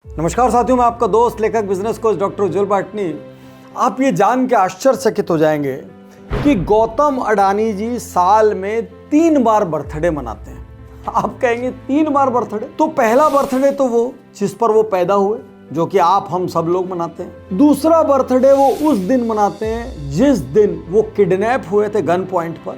नमस्कार साथियों, मैं आपका दोस्त लेखक बिजनेस कोच डॉक्टर उज्ज्वल पाटनी। आप ये जान के आश्चर्यचकित हो जाएंगे कि गौतम अडानी जी साल में 3 बार बर्थडे मनाते हैं। आप कहेंगे 3 बार बर्थडे? तो पहला बर्थडे तो वो जिस पर वो पैदा हुए, जो कि आप हम सब लोग मनाते हैं। दूसरा बर्थडे वो उस दिन मनाते हैं जिस दिन वो किडनैप हुए थे गन पॉइंट पर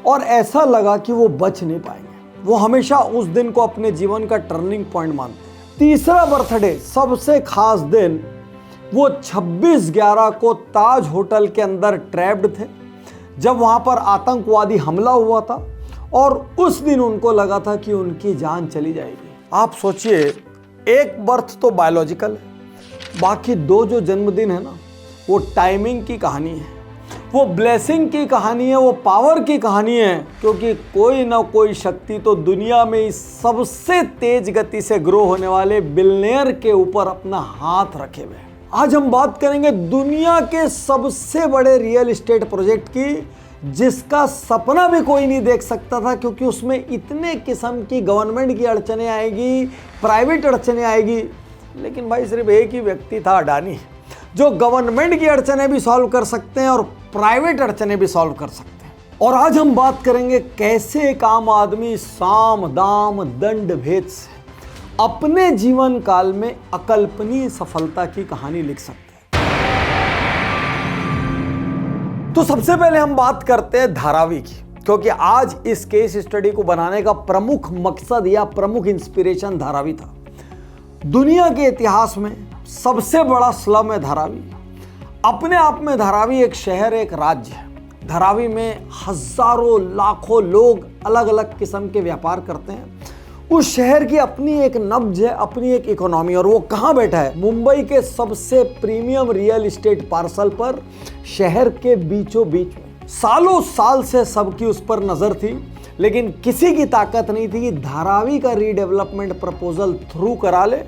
और ऐसा लगा कि वो बच नहीं पाएंगे। वो हमेशा उस दिन को अपने जीवन का टर्निंग पॉइंट मानते हैं। तीसरा बर्थडे, सबसे खास दिन, वो 26/11 को ताज होटल के अंदर ट्रैप्ड थे जब वहां पर आतंकवादी हमला हुआ था और उस दिन उनको लगा था कि उनकी जान चली जाएगी। आप सोचिए, एक बर्थ तो बायोलॉजिकल है, बाकी 2 जो जन्मदिन है ना, वो टाइमिंग की कहानी है, वो ब्लेसिंग की कहानी है, वो पावर की कहानी है। क्योंकि कोई ना कोई शक्ति तो दुनिया में इस सबसे तेज गति से ग्रो होने वाले बिलियनियर के ऊपर अपना हाथ रखे हुए। आज हम बात करेंगे दुनिया के सबसे बड़े रियल एस्टेट प्रोजेक्ट की, जिसका सपना भी कोई नहीं देख सकता था, क्योंकि उसमें इतने किस्म की गवर्नमेंट की अड़चने आएगी, प्राइवेट अड़चने आएगी। लेकिन भाई सिर्फ एक ही व्यक्ति था, अडानी, जो गवर्नमेंट की अड़चने भी सॉल्व कर सकते हैं और प्राइवेट अड़चने भी सॉल्व कर सकते हैं। और आज हम बात करेंगे कैसे एक आम आदमी साम दाम दंड भेद से अपने जीवन काल में अकल्पनीय सफलता की कहानी लिख सकते हैं। तो सबसे पहले हम बात करते हैं धारावी की, क्योंकि आज इस केस स्टडी को बनाने का प्रमुख मकसद या प्रमुख इंस्पिरेशन धारावी था। दुनिया के इतिहास में सबसे बड़ा स्लम है धारावी। अपने आप में धारावी एक शहर, एक राज्य है। धारावी में हजारों लाखों लोग अलग अलग किस्म के व्यापार करते हैं। उस शहर की अपनी एक नब्ज है, अपनी एक इकोनॉमी। और वो कहाँ बैठा है? मुंबई के सबसे प्रीमियम रियल एस्टेट पार्सल पर, शहर के बीचों बीच में। सालों साल से सबकी उस पर नजर थी, लेकिन किसी की ताकत नहीं थी कि धारावी का रीडेवलपमेंट प्रपोजल थ्रू करा ले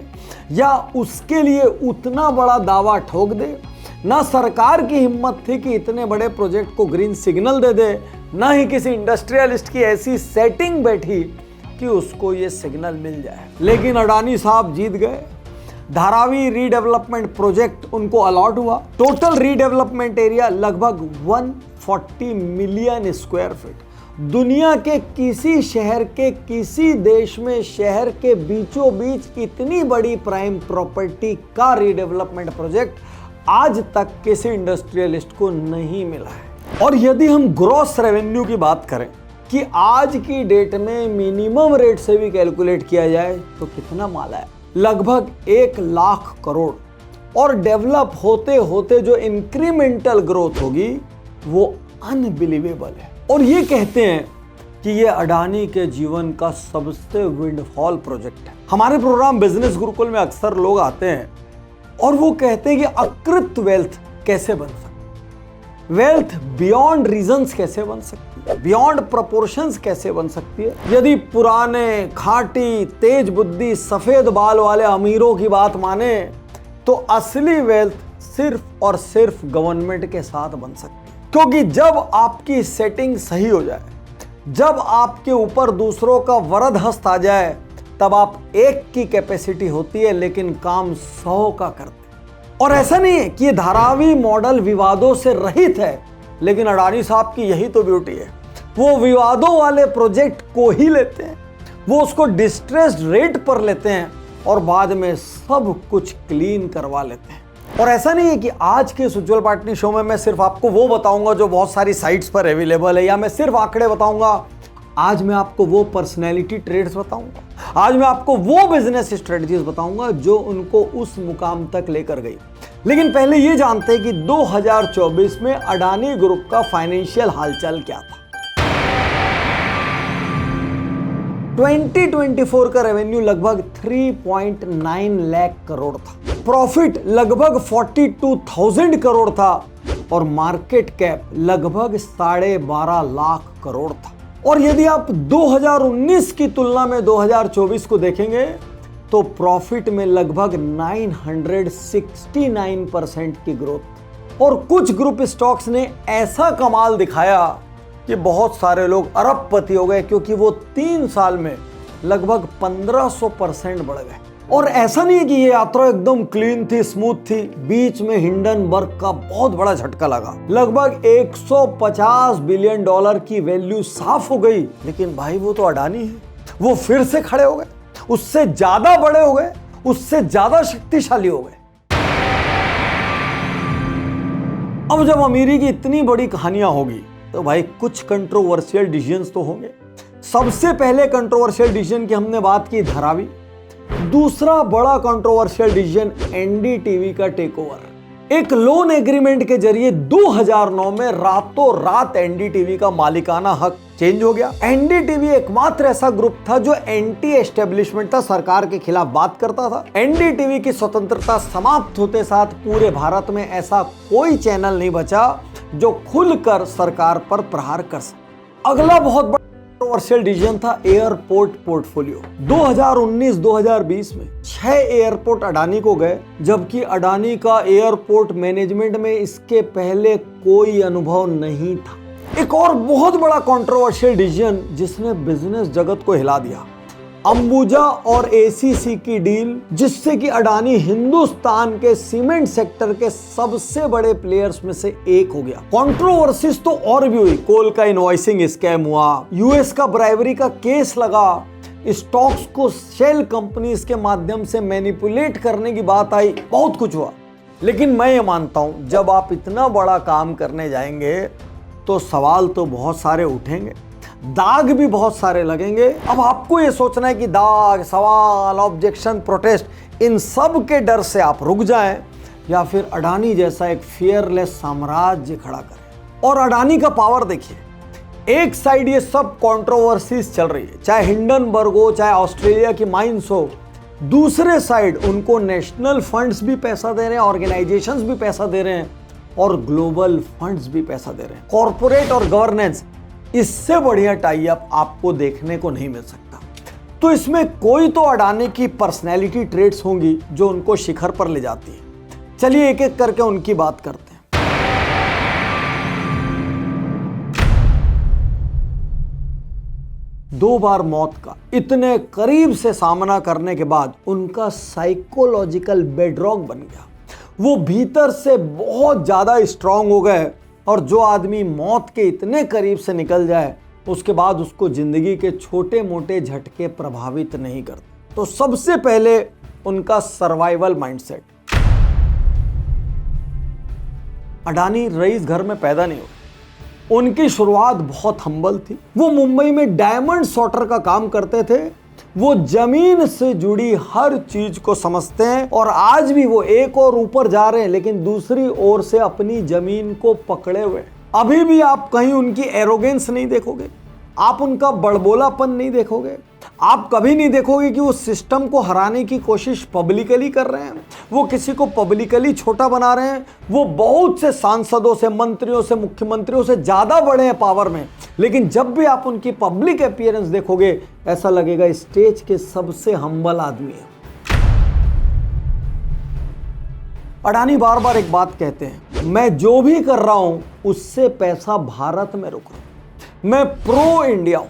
या उसके लिए उतना बड़ा दावा ठोक दे। ना सरकार की हिम्मत थी कि इतने बड़े प्रोजेक्ट को ग्रीन सिग्नल दे दे, ना ही किसी इंडस्ट्रियलिस्ट की ऐसी सेटिंग बैठी कि उसको ये सिग्नल मिल जाए। लेकिन अडानी साहब जीत गए। धारावी रीडेवलपमेंट प्रोजेक्ट उनको अलॉट हुआ। टोटल रीडेवलपमेंट एरिया लगभग 140 मिलियन स्क्वायर फीट। दुनिया के किसी शहर के किसी देश में शहर के बीचों बीच इतनी बड़ी प्राइम प्रॉपर्टी का रीडेवलपमेंट प्रोजेक्ट आज तक किसी इंडस्ट्रियलिस्ट को नहीं मिला है। और यदि हम ग्रॉस रेवेन्यू की बात करें कि आज की डेट में मिनिमम रेट से भी कैलकुलेट किया जाए तो कितना माल है? लगभग 1 लाख करोड़। और डेवलप होते होते जो इंक्रीमेंटल ग्रोथ होगी वो अनबिलीवेबल है। और ये कहते हैं कि ये अडानी के जीवन का सबसे विंडफॉल प्रोजेक्ट है। हमारे प्रोग्राम बिजनेस गुरुकुल में अक्सर लोग आते हैं और वो कहते हैं कि अकृत वेल्थ कैसे बन सकती है, वेल्थ बियॉन्ड रीजंस कैसे बन सकती है, बियॉन्ड प्रोपोर्शंस कैसे बन सकती है। यदि पुराने खाटी तेज बुद्धि सफेद बाल वाले अमीरों की बात माने तो असली वेल्थ सिर्फ और सिर्फ गवर्नमेंट के साथ बन सकती है। क्योंकि जब आपकी सेटिंग सही हो जाए, जब आपके ऊपर दूसरों का वरद हस्त आ जाए, तब आप एक की कैपेसिटी होती है लेकिन काम 100 का करते हैं। और ऐसा नहीं है कि ये धारावी मॉडल विवादों से रहित है, लेकिन अडानी साहब की यही तो ब्यूटी है। वो विवादों वाले प्रोजेक्ट को ही लेते हैं, वो उसको डिस्ट्रेस्ड रेट पर लेते हैं और बाद में सब कुछ क्लीन करवा लेते हैं। और ऐसा नहीं है कि आज के उज्ज्वल पाटनी शो में मैं सिर्फ आपको वो बताऊंगा जो बहुत सारी साइट्स पर अवेलेबल है, या मैं सिर्फ आंकड़े बताऊंगा। आज मैं आपको वो पर्सनैलिटी ट्रेड्स बताऊंगा, आज मैं आपको वो बिजनेस स्ट्रेटजीज बताऊंगा जो उनको उस मुकाम तक लेकर गई। लेकिन पहले ये जानते हैं कि 2024 में अडानी ग्रुप का फाइनेंशियल हालचाल क्या था। 2024 का रेवेन्यू लगभग 3.9 लाख करोड़ था, प्रॉफिट लगभग 42,000 करोड़ था और मार्केट कैप लगभग 12.5 लाख करोड़ था। और यदि आप 2019 की तुलना में 2024 को देखेंगे तो प्रॉफिट में लगभग 969% की ग्रोथ। और कुछ ग्रुप स्टॉक्स ने ऐसा कमाल दिखाया कि बहुत सारे लोग अरबपति हो गए, क्योंकि वो 3 साल में लगभग 1500% बढ़ गए। और ऐसा नहीं है कि ये यात्रा एकदम क्लीन थी, स्मूथ थी। बीच में हिंडनबर्ग का बहुत बड़ा झटका लगा। लगभग 150 बिलियन डॉलर की वैल्यू साफ हो गई। लेकिन भाई वो तो अडानी है, वो फिर से खड़े हो गए, उससे ज्यादा बड़े हो गए, उससे ज्यादा शक्तिशाली हो गए। अब जब अमीरी की इतनी बड़ी कहानियां होगी तो भाई कुछ कंट्रोवर्शियल डिसीजंस तो होंगे। सबसे पहले कंट्रोवर्शियल डिसीजन की हमने बात की धारावी। दूसरा बड़ा कंट्रोवर्शियल डिसीजन एनडीटीवी का टेक ओवर। एक लोन एग्रीमेंट के जरिए 2009 में रातों रात एनडीटीवी का मालिकाना हक चेंज हो गया। एनडीटीवी एकमात्र ऐसा ग्रुप था जो एंटी एस्टेब्लिशमेंट था, सरकार के खिलाफ बात करता था। एनडीटीवी की स्वतंत्रता समाप्त होते साथ पूरे भारत में ऐसा कोई चैनल नहीं बचा जो खुलकर सरकार पर प्रहार कर सके। अगला बहुत बड़ा कंट्रोवर्शियल डिसीजन था एयरपोर्ट पोर्टफोलियो। 2019-2020 में 6 एयरपोर्ट अडानी को गए, जबकि अडानी का एयरपोर्ट मैनेजमेंट में इसके पहले कोई अनुभव नहीं था। एक और बहुत बड़ा कंट्रोवर्शियल डिसीजन जिसने बिजनेस जगत को हिला दिया, अंबुजा और एसीसी की डील, जिससे कि अडानी हिंदुस्तान के सीमेंट सेक्टर के सबसे बड़े प्लेयर्स में से एक हो गया। कंट्रोवर्सीज तो और भी हुई। कोल का इनवॉइसिंग स्कैम हुआ, यूएस का ब्राइवरी का केस लगा, स्टॉक्स को शेल कंपनीज के माध्यम से मैनिपुलेट करने की बात आई, बहुत कुछ हुआ। लेकिन मैं ये मानता हूं जब आप इतना बड़ा काम करने जाएंगे तो सवाल तो बहुत सारे उठेंगे, दाग भी बहुत सारे लगेंगे। अब आपको ये सोचना है कि दाग, सवाल, ऑब्जेक्शन, प्रोटेस्ट, इन सब के डर से आप रुक जाएं या फिर अडानी जैसा एक फियरलेस साम्राज्य खड़ा करें। और अडानी का पावर देखिए, एक साइड ये सब कंट्रोवर्सीज चल रही है, चाहे हिंडनबर्ग हो, चाहे ऑस्ट्रेलिया की माइंस हो, दूसरे साइड उनको नेशनल फंड्स भी पैसा दे रहे हैं, ऑर्गेनाइजेशंस भी पैसा दे रहे हैं और ग्लोबल फंड्स भी पैसा दे रहे हैं। कॉर्पोरेट और गवर्नेंस, इससे बढ़िया टाई अप आपको देखने को नहीं मिल सकता। तो इसमें कोई तो अडानी की पर्सनैलिटी ट्रेट्स होंगी जो उनको शिखर पर ले जाती है। चलिए एक एक करके उनकी बात करते हैं। दो बार मौत का इतने करीब से सामना करने के बाद उनका साइकोलॉजिकल बेडरॉक बन गया। वो भीतर से बहुत ज्यादा स्ट्रांग हो गए और जो आदमी मौत के इतने करीब से निकल जाए उसके बाद उसको जिंदगी के छोटे मोटे झटके प्रभावित नहीं करते। तो सबसे पहले उनका सर्वाइवल माइंडसेट। अडानी रईस घर में पैदा नहीं हुए, उनकी शुरुआत बहुत हम्बल थी। वो मुंबई में डायमंड सॉर्टर का काम करते थे। वो जमीन से जुड़ी हर चीज को समझते हैं और आज भी वो एक और ऊपर जा रहे हैं लेकिन दूसरी ओर से अपनी जमीन को पकड़े हुए। अभी भी आप कहीं उनकी एरोगेंस नहीं देखोगे, आप उनका बड़बोलापन नहीं देखोगे, आप कभी नहीं देखोगे कि वो सिस्टम को हराने की कोशिश पब्लिकली कर रहे हैं, वो किसी को पब्लिकली छोटा बना रहे हैं। वो बहुत से सांसदों से, मंत्रियों से, मुख्यमंत्रियों से ज्यादा बड़े हैं पावर में, लेकिन जब भी आप उनकी पब्लिक अपीयरेंस देखोगे ऐसा लगेगा स्टेज के सबसे हम्बल आदमी है। अडानी बार बार एक बात कहते हैं, मैं जो भी कर रहा हूं उससे पैसा भारत में रुक रहा हूं, मैं प्रो इंडिया हूं,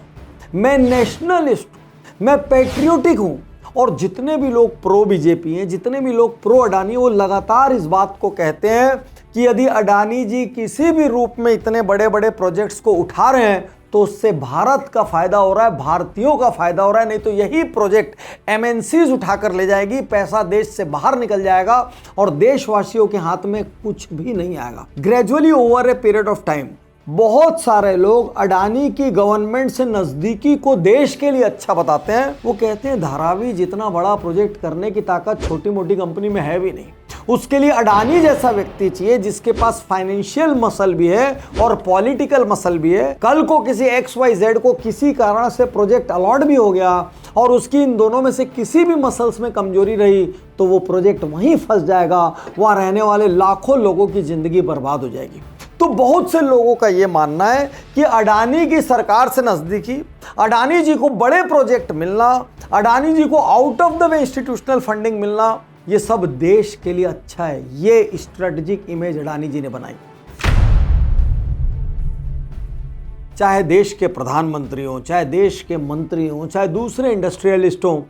मैं नेशनलिस्ट हूं, मैं पैट्रियोटिक हूं। और जितने भी लोग प्रो बीजेपी हैं, जितने भी लोग प्रो अडानी, वो लगातार इस बात को कहते हैं कि यदि अडानी जी किसी भी रूप में इतने बड़े बड़े प्रोजेक्ट्स को उठा रहे हैं तो उससे भारत का फायदा हो रहा है, भारतीयों का फायदा हो रहा है। नहीं तो यही प्रोजेक्ट एमएनसीज उठाकर ले जाएगी, पैसा देश से बाहर निकल जाएगा और देशवासियों के हाथ में कुछ भी नहीं आएगा। Gradually over a period of time बहुत सारे लोग अडानी की गवर्नमेंट से नजदीकी को देश के लिए अच्छा बताते हैं। वो कहते हैं धारावी जितना बड़ा प्रोजेक्ट करने की ताकत छोटी मोटी कंपनी में है भी नहीं, उसके लिए अडानी जैसा व्यक्ति चाहिए जिसके पास फाइनेंशियल मसल भी है और पॉलिटिकल मसल भी है। कल को किसी XYZ को किसी कारण से प्रोजेक्ट अलॉट भी हो गया और उसकी इन दोनों में से किसी भी मसल्स में कमजोरी रही तो वो प्रोजेक्ट वहीं फंस जाएगा, वहां रहने वाले लाखों लोगों की जिंदगी बर्बाद हो जाएगी। तो बहुत से लोगों का यह मानना है कि अडानी की सरकार से नजदीकी, अडानी जी को बड़े प्रोजेक्ट मिलना, अडानी जी को out of the way institutional funding मिलना, ये सब देश के लिए अच्छा है। ये स्ट्रेटेजिक इमेज अडानी जी ने बनाई। चाहे देश के प्रधानमंत्री हों, चाहे देश के मंत्री हों, चाहे दूसरे इंडस्ट्रियलिस्ट हों,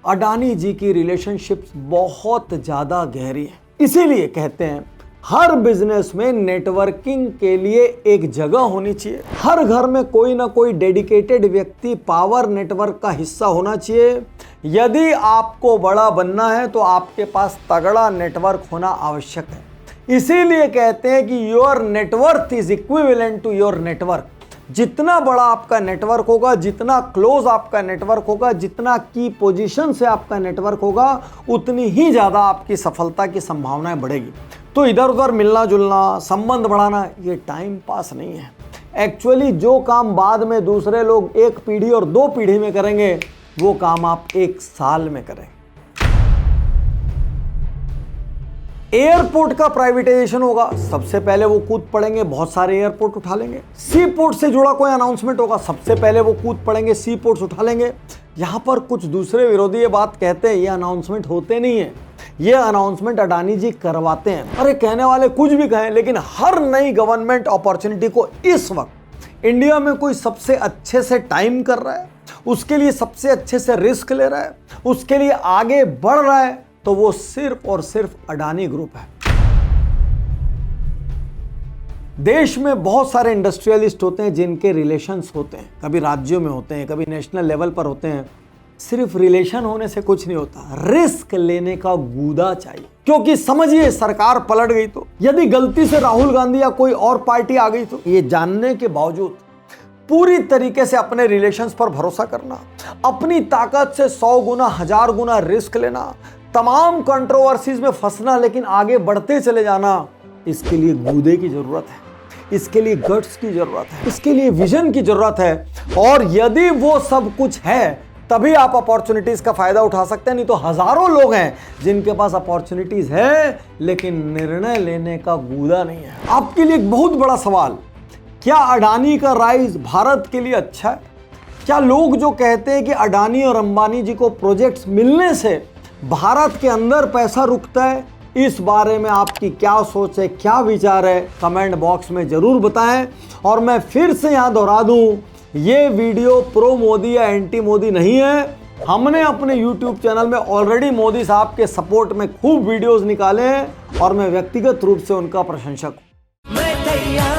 अडानी जी की रिलेशनशिप्स बहुत ज्यादा गहरी है। इसीलिए कहते हैं हर बिजनेस में नेटवर्किंग के लिए एक जगह होनी चाहिए। हर घर में कोई ना कोई डेडिकेटेड व्यक्ति पावर नेटवर्क का हिस्सा होना चाहिए। यदि आपको बड़ा बनना है तो आपके पास तगड़ा नेटवर्क होना आवश्यक है। इसीलिए कहते हैं कि your net worth is equivalent to your network. जितना बड़ा आपका नेटवर्क होगा, जितना क्लोज आपका नेटवर्क होगा, जितना की पोजीशन से आपका नेटवर्क होगा, उतनी ही ज़्यादा आपकी सफलता की संभावनाएं बढ़ेगी। तो इधर उधर मिलना जुलना, संबंध बढ़ाना, ये टाइम पास नहीं है। एक्चुअली जो काम बाद में दूसरे लोग 1 पीढ़ी और 2 पीढ़ी में करेंगे, वो काम आप 1 साल में करें। एयरपोर्ट का प्राइवेटाइजेशन होगा, सबसे पहले वो कूद पड़ेंगे, बहुत सारे एयरपोर्ट उठा लेंगे। सी पोर्ट से जुड़ा कोई अनाउंसमेंट होगा, सबसे पहले वो कूद पड़ेंगे, सी पोर्ट्स उठा लेंगे। यहां पर कुछ दूसरे विरोधी ये बात कहते हैं ये अनाउंसमेंट होते नहीं है, ये अनाउंसमेंट अडानी जी करवाते हैं। अरे कहने वाले कुछ भी कहें, लेकिन हर नई गवर्नमेंट अपॉर्चुनिटी को इस वक्त इंडिया में कोई सबसे अच्छे से टाइम कर रहा है, उसके लिए सबसे अच्छे से रिस्क ले रहा है, उसके लिए आगे बढ़ रहा है, तो वो सिर्फ और सिर्फ अडानी ग्रुप है। देश में बहुत सारे इंडस्ट्रियलिस्ट होते हैं जिनके रिलेशंस होते हैं, कभी राज्यों में होते हैं, कभी नेशनल लेवल पर होते हैं। सिर्फ रिलेशन होने से कुछ नहीं होता, रिस्क लेने का गूदा चाहिए। क्योंकि समझिए सरकार पलट गई तो, यदि गलती से राहुल गांधी या कोई और पार्टी आ गई तो, ये जानने के बावजूद पूरी तरीके से अपने रिलेशंस पर भरोसा करना, अपनी ताकत से 100 गुना 1000 गुना रिस्क लेना, तमाम कंट्रोवर्सीज में फंसना लेकिन आगे बढ़ते चले जाना, इसके लिए गूदे की जरूरत है, इसके लिए गट्स की जरूरत है, इसके लिए विजन की जरूरत है। और यदि वो सब कुछ है तभी आप अपॉर्चुनिटीज का फायदा उठा सकते हैं। नहीं तो हजारों लोग हैं जिनके पास अपॉर्चुनिटीज है लेकिन निर्णय लेने का गूदा नहीं है। आपके लिए एक बहुत बड़ा सवाल, क्या अडानी का राइज भारत के लिए अच्छा है? क्या लोग जो कहते हैं कि अडानी और अंबानी जी को प्रोजेक्ट्स मिलने से भारत के अंदर पैसा रुकता है, इस बारे में आपकी क्या सोच है, क्या विचार है, कमेंट बॉक्स में जरूर बताएं। और मैं फिर से यहां दोहरा दूं, ये वीडियो प्रो मोदी या एंटी मोदी नहीं है। हमने अपने YouTube चैनल में ऑलरेडी मोदी साहब के सपोर्ट में खूब वीडियोस निकाले हैं और मैं व्यक्तिगत रूप से उनका प्रशंसक हूं।